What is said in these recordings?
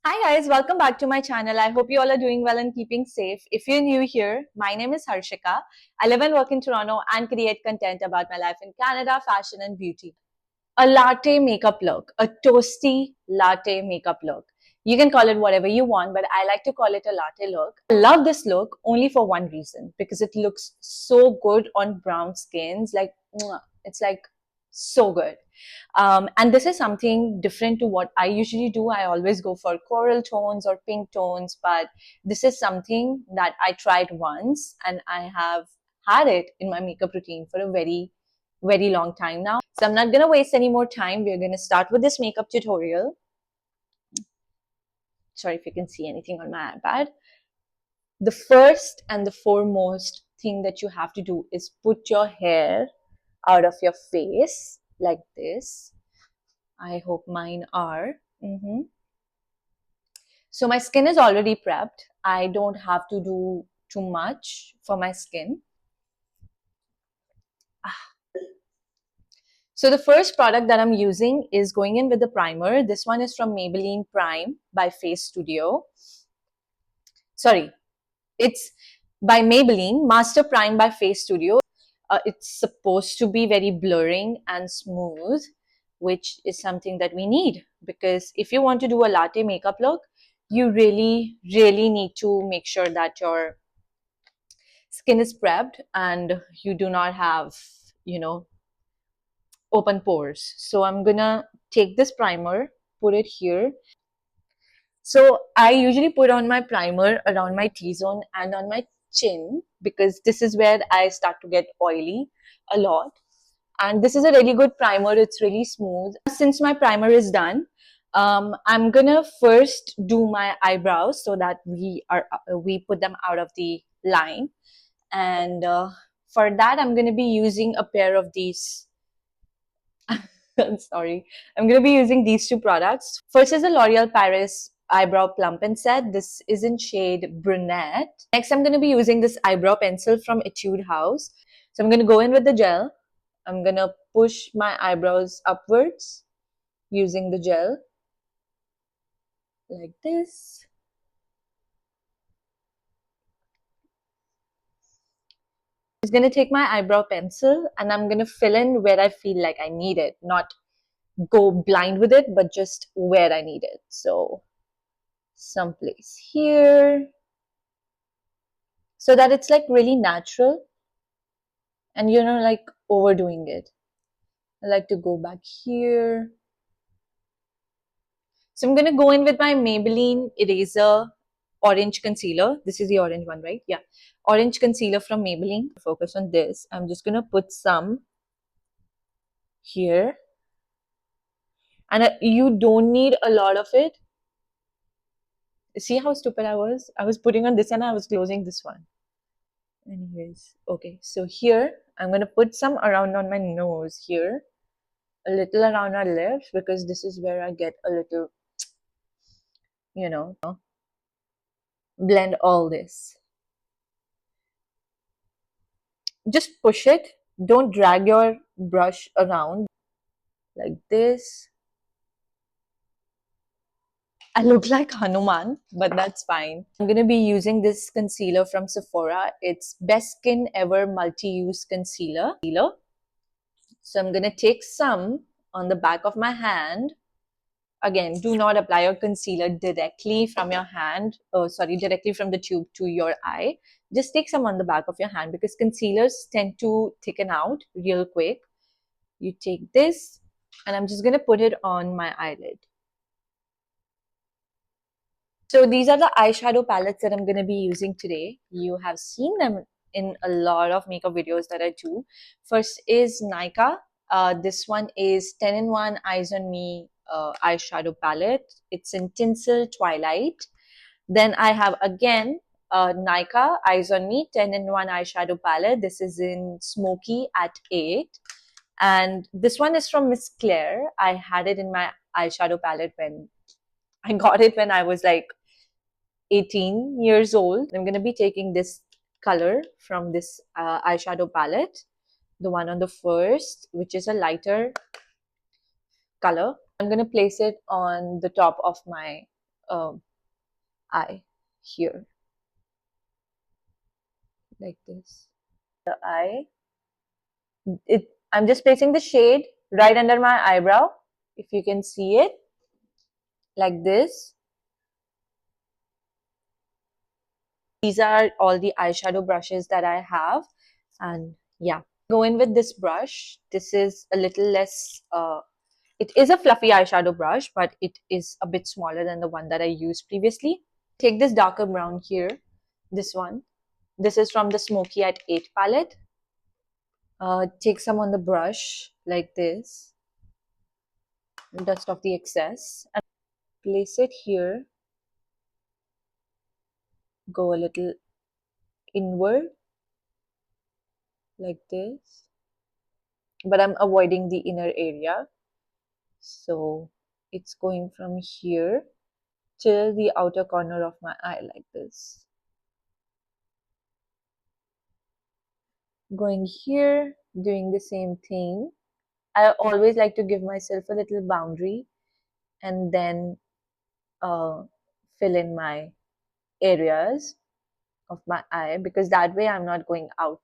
Hi guys, welcome back to my channel. I hope you all are doing well and keeping safe. If you're new here, my name is Harshika. I live and work in Toronto and create content about my life in Canada, fashion and beauty. A latte makeup look, a toasty latte makeup look. You can call it whatever you want, but I like to call it a latte look. I love this look only for one reason, because it looks so good on brown skins. Like, it's like so good. And this is something different to what I usually do. I always go for coral tones or pink tones, but this is something that I tried once and I have had it in my makeup routine for a very long time now. So I'm not going to waste any more time. We're going to start with this makeup tutorial. Sorry if you can see anything on my iPad. The first and the foremost thing that you have to do is put your hair out of your face like this. I hope mine are. So my skin is already prepped. I don't have to do too much for my skin. So the first product that I'm using is going in with the primer. This one is from Maybelline Prime by Face Studio. Sorry, it's by Maybelline Master Prime by Face Studio. It's supposed to be very blurring and smooth, which is something that we need, because if you want to do a latte makeup look, you really need to make sure that your skin is prepped and you do not have, open pores. So I'm gonna take this primer, put it here. So I usually put on my primer around my T-zone and on my chin, because this is where I start to get oily a lot. And this is a really good primer. It's really smooth. Since my primer is done, I'm gonna first do my eyebrows so that we put them out of the line. And for that, I'm gonna be using a pair of these. Sorry, I'm gonna be using these two products. First is the L'Oreal Paris Eyebrow Plump and Set. This is in shade Brunette. Next, I'm gonna be using this eyebrow pencil from Etude House. So I'm gonna go in with the gel. I'm gonna push my eyebrows upwards using the gel like this. I'm just gonna take my eyebrow pencil and I'm gonna fill in where I feel like I need it, not go blind with it, but just where I need it. So someplace here, so that it's like really natural and you're not like overdoing it. I like to go back here. So I'm gonna go in with my Maybelline Eraser Orange Concealer. This is the orange one, right? Yeah. Orange Concealer from Maybelline. Focus on this. I'm just gonna put some here. And you don't need a lot of it. See how stupid I was? I was putting on this and I was closing this one. Anyways, okay. So here, I'm gonna put some around on my nose here. A little around our lips, because this is where I get a little, blend all this. Just push it. Don't drag your brush around like this. I look like Hanuman, but that's fine. I'm going to be using this concealer from Sephora. It's Best Skin Ever Multi-Use Concealer. So I'm going to take some on the back of my hand. Again, do not apply your concealer directly from your hand, directly from the tube to your eye. Just take some on the back of your hand, because concealers tend to thicken out real quick. You take this and I'm just going to put it on my eyelid. So these are the eyeshadow palettes that I'm going to be using today. You have seen them in a lot of makeup videos that I do. First is Nykaa. This one is 10-in-1 Eyes on Me eyeshadow palette. It's in Tinsel Twilight. Then I have again Nykaa Eyes on Me 10-in-1 eyeshadow palette. This is in Smoky at 8. And this one is from Miss Claire. I had it in my eyeshadow palette when I got it when I was like 18 years old. I'm going to be taking this color from this eyeshadow palette, the one on the first, which is a lighter color. I'm going to place it on the top of my um, eye here, like this. The eye. I'm just placing the shade right under my eyebrow, if you can see it, like this. These are all the eyeshadow brushes that I have, and yeah, go in with this brush. This is a little less, it is a fluffy eyeshadow brush, but it is a bit smaller than the one that I used previously. Take this darker brown here, this one. This is from the Smoky at 8 palette. Take some on the brush like this, dust off the excess, and place it here. Go a little inward like this, but I'm avoiding the inner area. So it's going from here till the outer corner of my eye like this. Going here, doing the same thing. I always like to give myself a little boundary and then fill in my areas of my eye, because that way I'm not going out.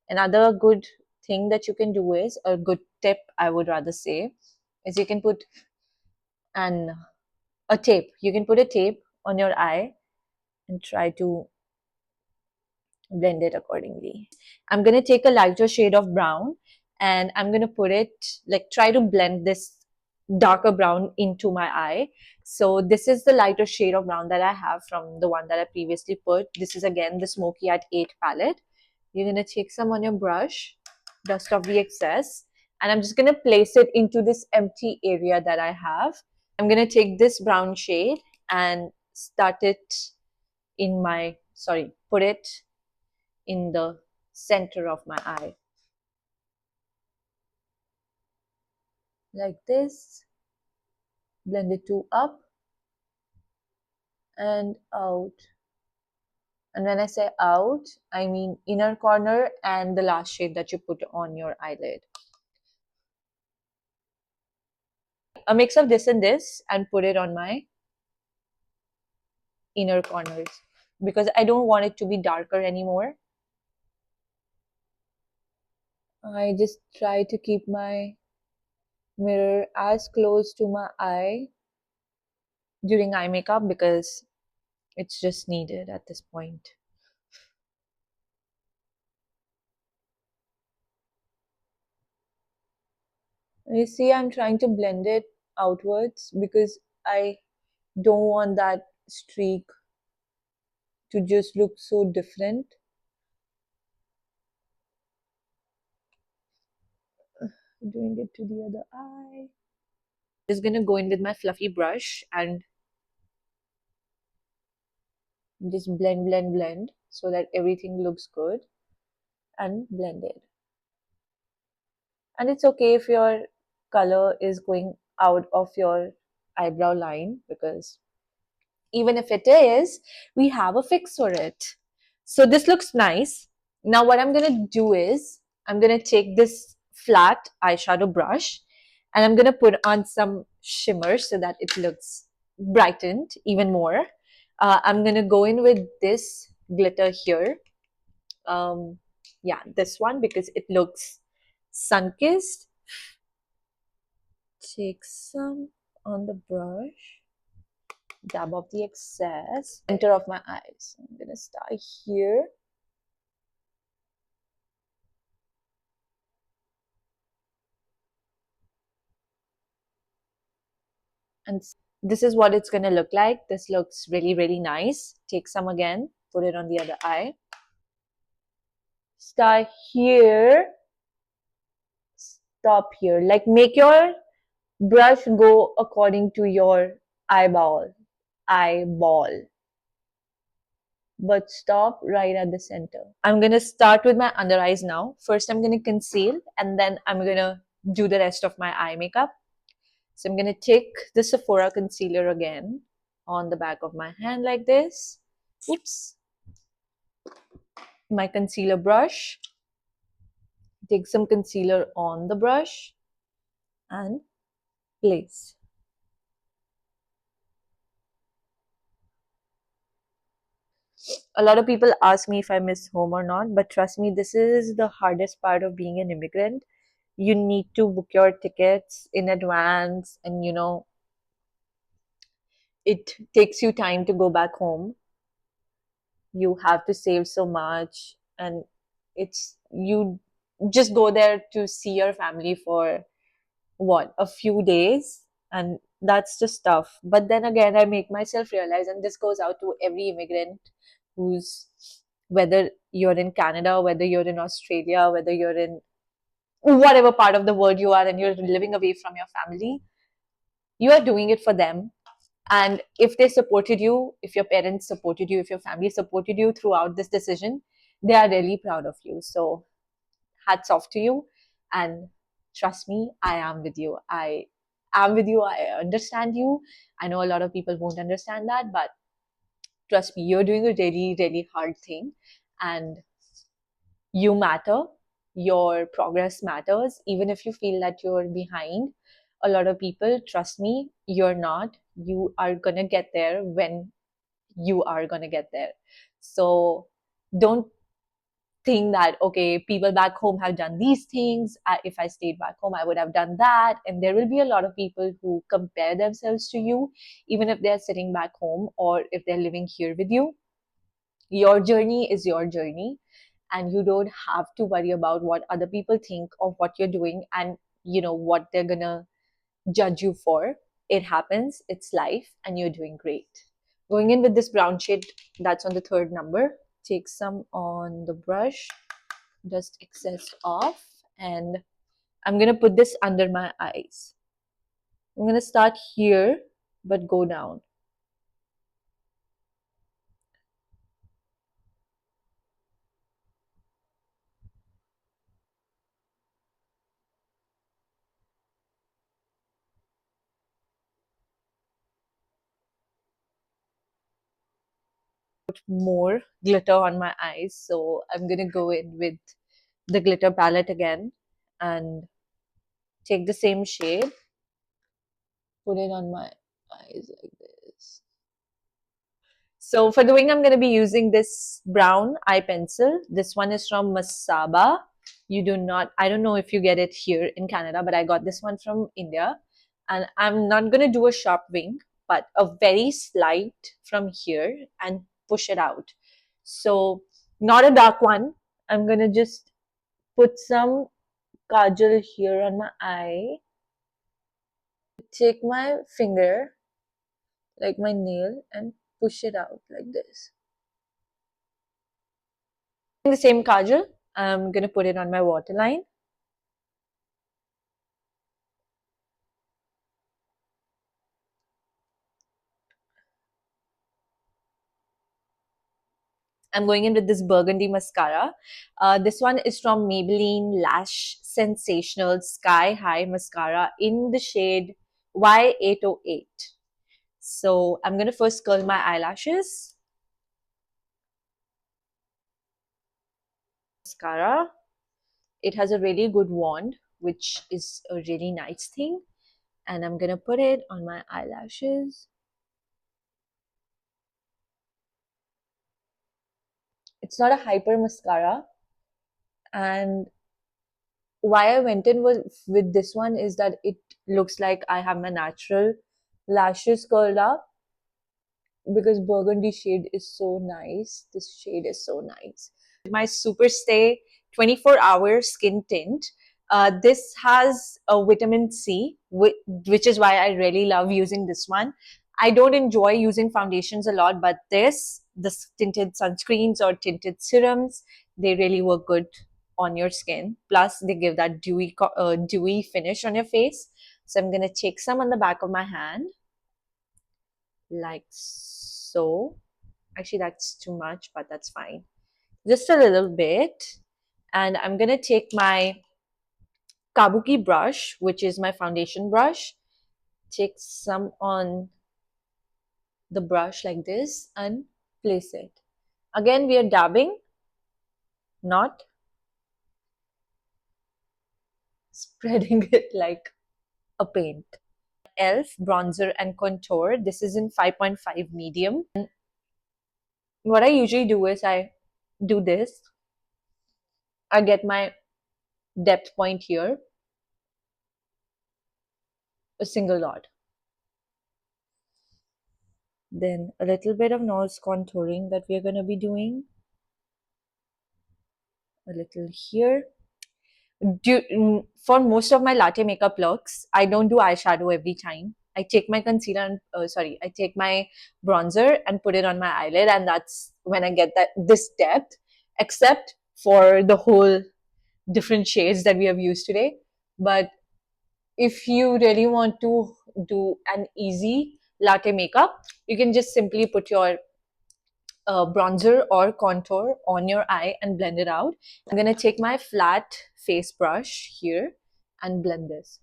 Another good thing that you can do is, a good tip I would rather say, is you can put a tape. You can put a tape on your eye and try to blend it accordingly. I'm going to take a lighter shade of brown and I'm going to put it, like, try to blend this darker brown into my eye. So this is the lighter shade of brown that I have from the one that I previously put. This is again the Smoky at 8 palette. You're going to take some on your brush, dust off the excess, and I'm just going to place it into this empty area that I have. I'm going to take this brown shade and start it in my, put it in the center of my eye. Like this. Blend it to up and out. And when I say out, I mean inner corner and the last shade that you put on your eyelid. A mix of this and put it on my inner corners, because I don't want it to be darker anymore. I just try to keep my mirror as close to my eye during eye makeup because it's just needed at this point. You see, I'm trying to blend it outwards because I don't want that streak to just look so different. Doing it to the other eye. Just gonna go in with my fluffy brush and just blend so that everything looks good, and blend it. And it's okay if your color is going out of your eyebrow line, because even if it is, we have a fix for it. So this looks nice. Now what I'm going to do is, I'm going to take this flat eyeshadow brush and I'm going to put on some shimmer so that it looks brightened even more. I'm going to go in with this glitter here. Yeah, this one, because it looks sun-kissed. Take some on the brush. Dab off the excess, center of my eyes. I'm gonna start here. And this is what it's gonna look like. This looks really, really nice. Take some again, put it on the other eye. Start here, stop here. Like, make your brush go according to your eyeball, but stop right at the center. I'm gonna start with my under eyes now. First, I'm gonna conceal and then I'm gonna do the rest of my eye makeup. So I'm gonna take the Sephora concealer again on the back of my hand like this. Oops. My concealer brush. Take some concealer on the brush and place. A lot of people ask me if I miss home or not, but trust me, this is the hardest part of being an immigrant. You need to book your tickets in advance, and it takes you time to go back home. You have to save so much, and it's you just go there to see your family for what, a few days, and that's just tough. But then again, I make myself realize, and this goes out to every immigrant who's, whether you're in Canada, whether you're in Australia, whether you're in whatever part of the world you are and you're living away from your family, you are doing it for them. And if they supported you, if your parents supported you, if your family supported you throughout this decision, they are really proud of you. So hats off to you. And trust me, I am with you. I am with you. I understand you. I know a lot of people won't understand that, but trust me, you're doing a really, really hard thing. And you matter. Your progress matters. Even if you feel that you're behind a lot of people, trust me, you're not. You are going to get there when you are going to get there. So don't think that, okay, people back home have done these things. If I stayed back home, I would have done that. And there will be a lot of people who compare themselves to you, even if they're sitting back home or if they're living here with you. Your journey is your journey, and you don't have to worry about what other people think of what you're doing, and what they're gonna judge you for. It happens, it's life, and you're doing great. Going in with this brown shade that's on the third number, take some on the brush, dust excess off, and I'm gonna put this under my eyes. I'm gonna start here but go down. More glitter on my eyes, so I'm gonna go in with the glitter palette again and take the same shade, put it on my eyes like this. So for the wing, I'm going to be using this brown eye pencil. This one is from Masaba. You do not, I don't know if you get it here in Canada, but I got this one from India. And I'm not going to do a sharp wing, but a very slight from here and push it out. So not a dark one. I'm going to just put some kajal here on my eye. Take my finger, like my nail, and push it out like this. The same kajal, I'm gonna put it on my waterline. I'm going in with this burgundy mascara. This one is from Maybelline Lash Sensational Sky High Mascara in the shade Y808. So I'm gonna first curl my eyelashes. Mascara. It has a really good wand, which is a really nice thing. And I'm gonna put it on my eyelashes. It's not a hyper mascara, and why I went in with this one is that it looks like I have my natural lashes curled up, because burgundy shade is so nice. This shade is so nice. My Super Stay 24-hour skin tint. This has a vitamin C, which is why I really love using this one. I don't enjoy using foundations a lot, but the tinted sunscreens or tinted serums, they really work good on your skin. Plus, they give that dewy finish on your face. So I'm gonna take some on the back of my hand, like so. Actually, that's too much, but that's fine. Just a little bit. And I'm gonna take my Kabuki brush, which is my foundation brush. Take some on the brush like this and place it. Again, we are dabbing, not spreading it like a paint. Elf bronzer and contour. This is in 5.5 medium. what I usually do is I do this. I get my depth point here, a single dot. Then a little bit of nose contouring that we're going to be doing. A little here. For most of my latte makeup looks, I don't do eyeshadow every time. I take my concealer and I take my bronzer and put it on my eyelid, and that's when I get this depth. Except for the whole different shades that we have used today. But if you really want to do an easy latte makeup, you can just simply put your bronzer or contour on your eye and blend it out. I'm going to take my flat face brush here and blend this.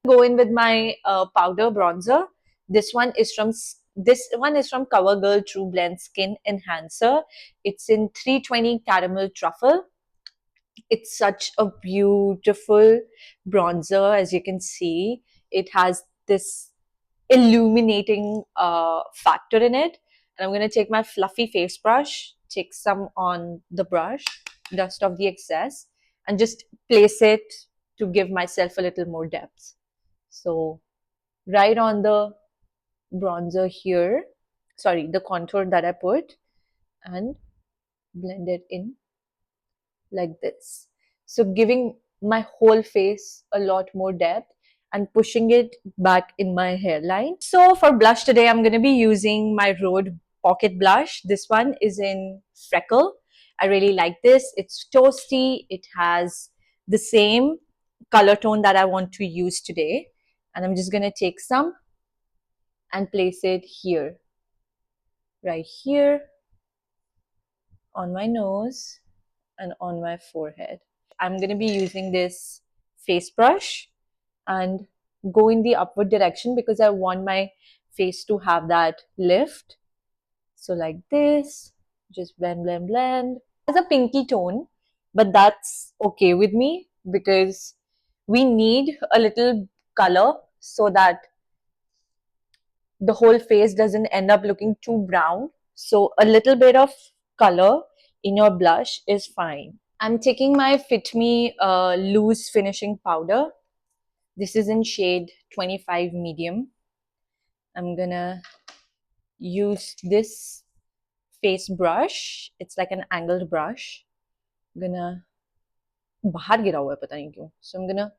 Go in with my powder bronzer. This one is from CoverGirl True Blend Skin Enhancer. It's in 320 caramel truffle. It's such a beautiful bronzer, as you can see. It has this illuminating factor in it. And I'm going to take my fluffy face brush, take some on the brush, dust off the excess, and just place it to give myself a little more depth. So right on the bronzer here, sorry, the contour that I put, and blend it in like this. So giving my whole face a lot more depth and pushing it back in my hairline. So for blush today, I'm going to be using my Rhode Pocket Blush. This one is in Freckle. I really like this. It's toasty. It has the same color tone that I want to use today. And I'm just going to take some and place it here, right here, on my nose and on my forehead. I'm going to be using this face brush and go in the upward direction because I want my face to have that lift. So like this, just blend, blend, blend. It's a pinky tone, but that's okay with me because we need a little color so that the whole face doesn't end up looking too brown. So a little bit of color in your blush is fine. I'm taking my Fit Me loose finishing powder. This is in shade 25 medium. I'm gonna use this face brush. It's like an angled brush. I'm gonna bahar gira hua hai, pata nahi kyun. So I'm gonna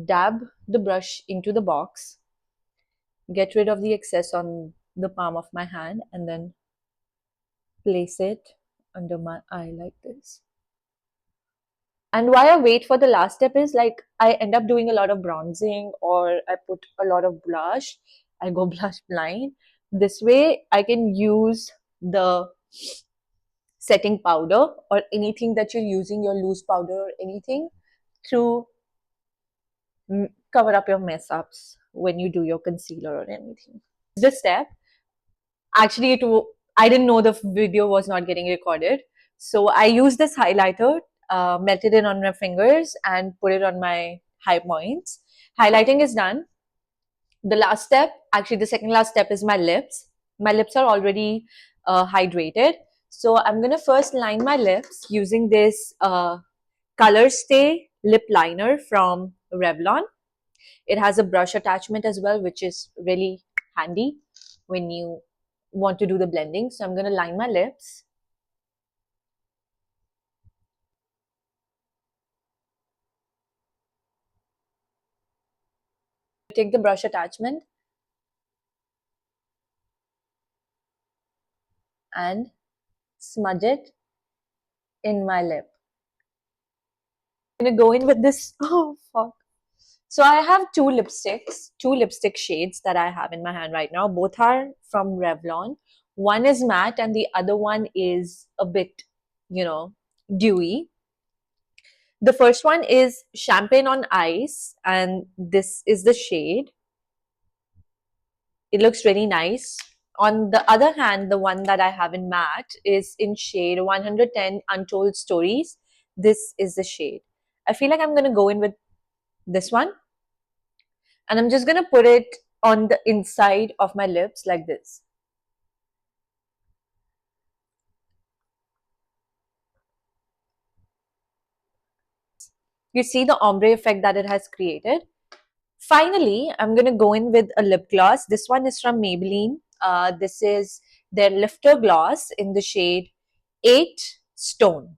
dab the brush into the box, get rid of the excess on the palm of my hand, and then place it under my eye like this. And why I wait for the last step is like I end up doing a lot of bronzing or I put a lot of blush. I go blush blind. This way I can use the setting powder or anything that you're using, your loose powder or anything, to cover up your mess ups when you do your concealer or anything. This step, actually, I didn't know the video was not getting recorded. So I used this highlighter, melted it on my fingers and put it on my high points. Highlighting is done. The last step, actually the second last step, is my lips. My lips are already hydrated. So I'm going to first line my lips using this Color Stay lip liner from Revlon. It has a brush attachment as well, which is really handy when you want to do the blending. So I'm going to line my lips. Take the brush attachment and smudge it in my lip. I'm going to go in with this. Oh, fuck. So I have two lipstick shades that I have in my hand right now. Both are from Revlon. One is matte and the other one is a bit, dewy. The first one is Champagne on Ice, and this is the shade. It looks really nice. On the other hand, the one that I have in matte is in shade 110 Untold Stories. This is the shade. I feel like I'm going to go in with this one. And I'm just going to put it on the inside of my lips like this. You see the ombre effect that it has created. Finally, I'm going to go in with a lip gloss. This one is from Maybelline. This is their Lifter Gloss in the shade 8 Stone.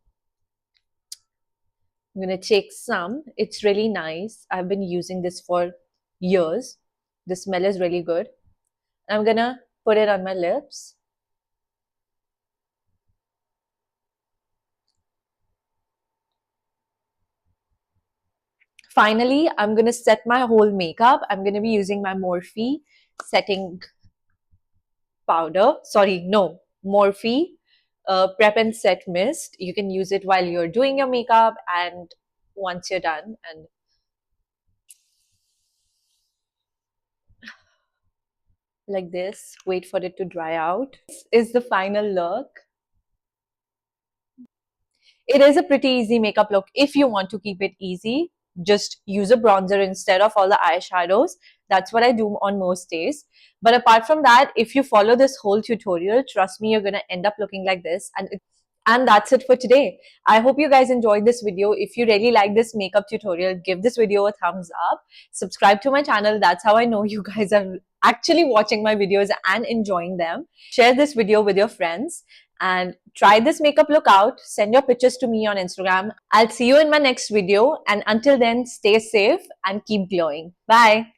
I'm going to take some. It's really nice. I've been using this for years. The smell is really good. I'm going to put it on my lips. Finally, I'm going to set my whole makeup. I'm going to be using my Morphe setting powder. Sorry, no, Morphe Prep and Set Mist. You can use it while you're doing your makeup and once you're done. And like this, wait for it to dry out. This is the final look. It is a pretty easy makeup look. If you want to keep it easy, just use a bronzer instead of all the eyeshadows. That's what I do on most days. But apart from that, if you follow this whole tutorial, trust me, you're going to end up looking like this. And that's it for today. I hope you guys enjoyed this video. If you really like this makeup tutorial, give this video a thumbs up. Subscribe to my channel. That's how I know you guys are actually watching my videos and enjoying them. Share this video with your friends and try this makeup look out. Send your pictures to me on Instagram. I'll see you in my next video. And until then, stay safe and keep glowing. Bye.